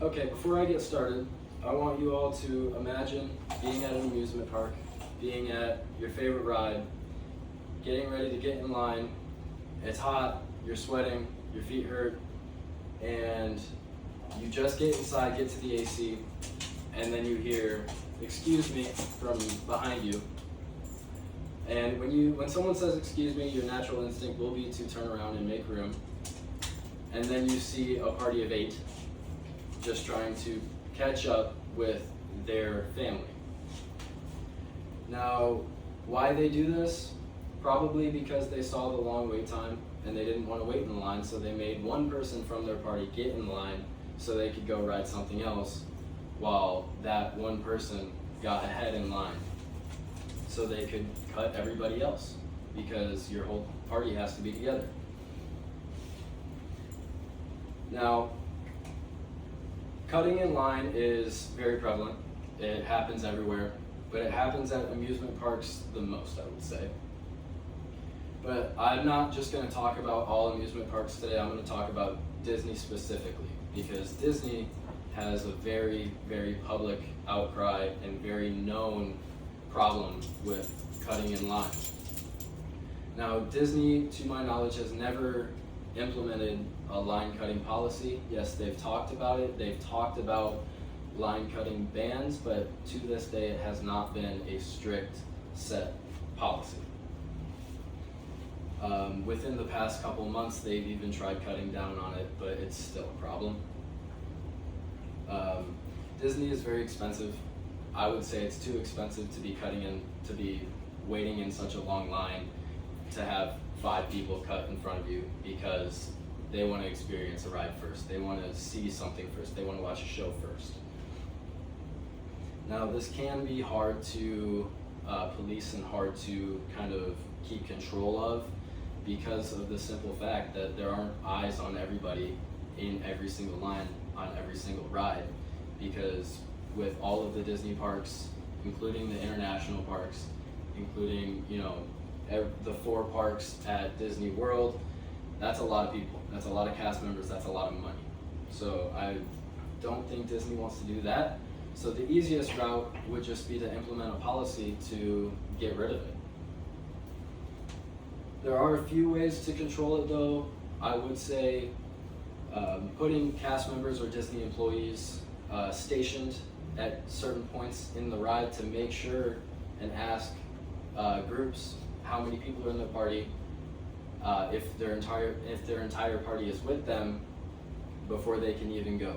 Okay, before I get started, I want you all to imagine being at an amusement park, being at your favorite ride, getting ready to get in line. It's hot, you're sweating, your feet hurt, and you just get inside, get to the AC, and then you hear, "Excuse me," from behind you. And when someone says "excuse me," your natural instinct will be to turn around and make room. And then you see a party of 8 just trying to catch up with their family. Now, why they do this? Probably because they saw the long wait time and they didn't want to wait in the line, so they made one person from their party get in line so they could go ride something else while that one person got ahead in line so they could cut everybody else, because your whole party has to be together. Now, cutting in line is very prevalent. It happens everywhere, but it happens at amusement parks the most, I would say. But I'm not just going to talk about all amusement parks today. I'm going to talk about Disney specifically, because Disney has a very, very public outcry and very known problem with cutting in line. Now, Disney, to my knowledge, has never implemented a line cutting policy. Yes, they've talked about it. They've talked about line cutting bans, but to this day it has not been a strict set policy. Within the past couple months, they've even tried cutting down on it, but it's still a problem. Disney is very expensive. I would say it's too expensive to be waiting in such a long line to have 5 people cut in front of you, because they want to experience a ride first. They want to see something first. They want to watch a show first. Now, this can be hard to police and hard to kind of keep control of, because of the simple fact that there aren't eyes on everybody in every single line on every single ride. Because with all of the Disney parks, including the international parks, including the 4 parks at Disney World, that's a lot of people. That's a lot of cast members. That's a lot of money. So I don't think Disney wants to do that. So the easiest route would just be to implement a policy to get rid of it. There are a few ways to control it, though. I would say putting cast members or Disney employees stationed at certain points in the ride to make sure and ask groups how many people are in the party, if their entire party is with them before they can even go.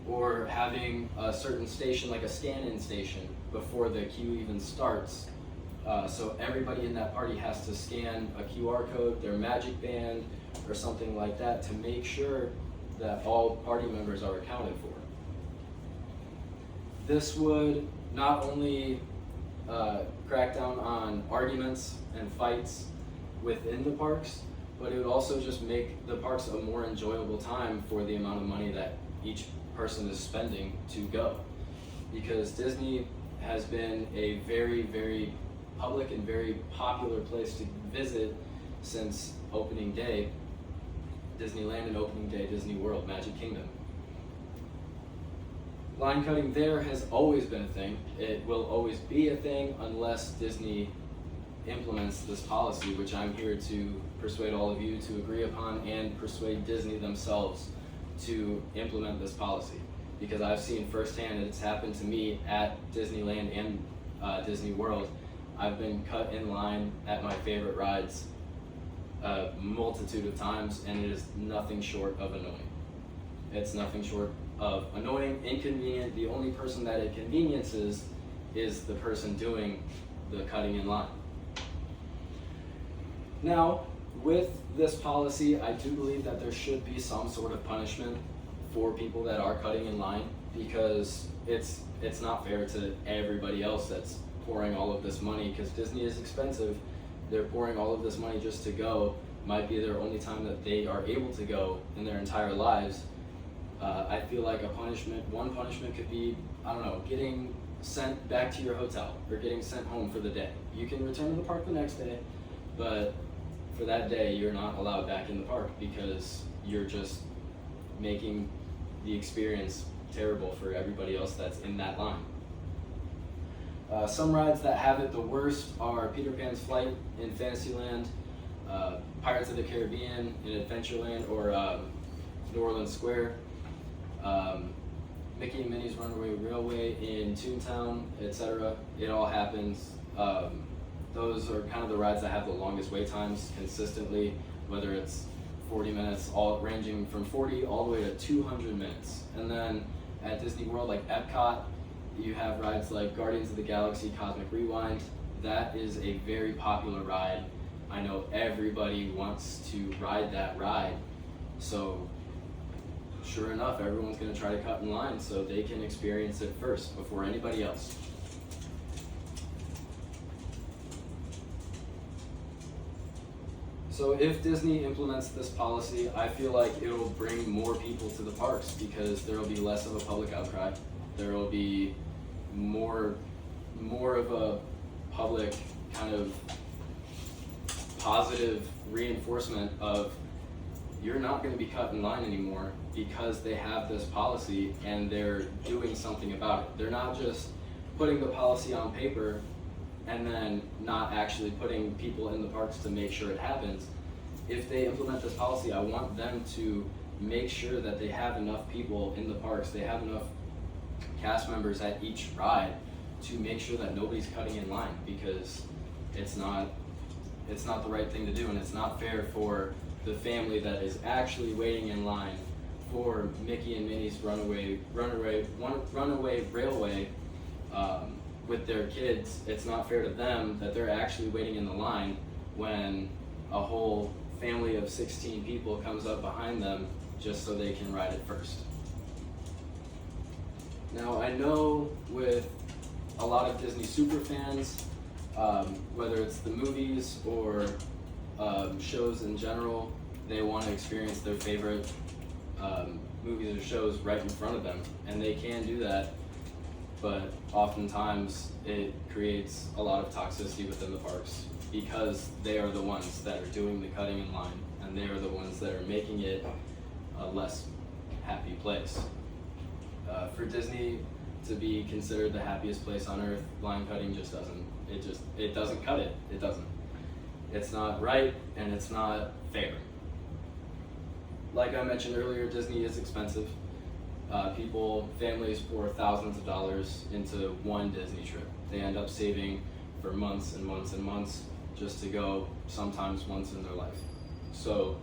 Or having a certain station, like a scan-in station, before the queue even starts. So everybody in that party has to scan a QR code, their magic band, or something like that, to make sure that all party members are accounted for. This would not only crack down on arguments and fights within the parks, but it would also just make the parks a more enjoyable time for the amount of money that each person is spending to go. Because Disney has been a very, very public and very popular place to visit since opening day, Disneyland, and opening day, Disney World, Magic Kingdom. Line cutting there has always been a thing. It will always be a thing unless Disney implements this policy, which I'm here to persuade all of you to agree upon and persuade Disney themselves to implement this policy. Because I've seen firsthand, and it's happened to me at Disneyland and Disney World. I've been cut in line at my favorite rides a multitude of times, and it is nothing short of annoying. It's nothing short of annoying, inconvenient. The only person that it conveniences is the person doing the cutting in line. Now, with this policy, I do believe that there should be some sort of punishment for people that are cutting in line, because it's not fair to everybody else that's pouring all of this money, because Disney is expensive. They're pouring all of this money just to go. Might be their only time that they are able to go in their entire lives. I feel like one punishment could be, I don't know, getting sent back to your hotel or getting sent home for the day. You can return to the park the next day, but for that day, you're not allowed back in the park because you're just making the experience terrible for everybody else that's in that line. Some rides that have it the worst are Peter Pan's Flight in Fantasyland, Pirates of the Caribbean in Adventureland, or New Orleans Square, Mickey and Minnie's Runaway Railway in Toontown, etc. It all happens. Those are kind of the rides that have the longest wait times consistently, whether it's 40 minutes, all ranging from 40 all the way to 200 minutes. And then at Disney World, like Epcot, you have rides like Guardians of the Galaxy Cosmic Rewind. That is a very popular ride. I know everybody wants to ride that ride. So sure enough, everyone's gonna try to cut in line so they can experience it first before anybody else. So if Disney implements this policy, I feel like it will bring more people to the parks because there will be less of a public outcry. There will be more of a public kind of positive reinforcement of you're not going to be cut in line anymore because they have this policy and they're doing something about it. They're not just putting the policy on paper and then not actually putting people in the parks to make sure it happens. If they implement this policy, I want them to make sure that they have enough people in the parks, they have enough cast members at each ride to make sure that nobody's cutting in line, because it's not the right thing to do, and it's not fair for the family that is actually waiting in line for Mickey and Minnie's Runaway Railway with their kids. It's not fair to them that they're actually waiting in the line when a whole family of 16 people comes up behind them just so they can ride it first. Now, I know with a lot of Disney super fans, whether it's the movies or shows in general, they want to experience their favorite movies or shows right in front of them, and they can do that, but oftentimes it creates a lot of toxicity within the parks because they are the ones that are doing the cutting in line, and they are the ones that are making it a less happy place. For Disney to be considered the happiest place on earth, line cutting just doesn't cut it. It doesn't. It's not right, and it's not fair. Like I mentioned earlier, Disney is expensive. Families pour thousands of dollars into one Disney trip. They end up saving for months and months and months just to go sometimes once in their life. So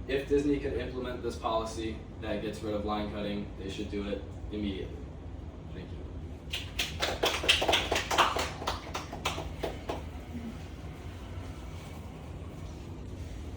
if Disney could implement this policy that gets rid of line cutting, they should do it immediately.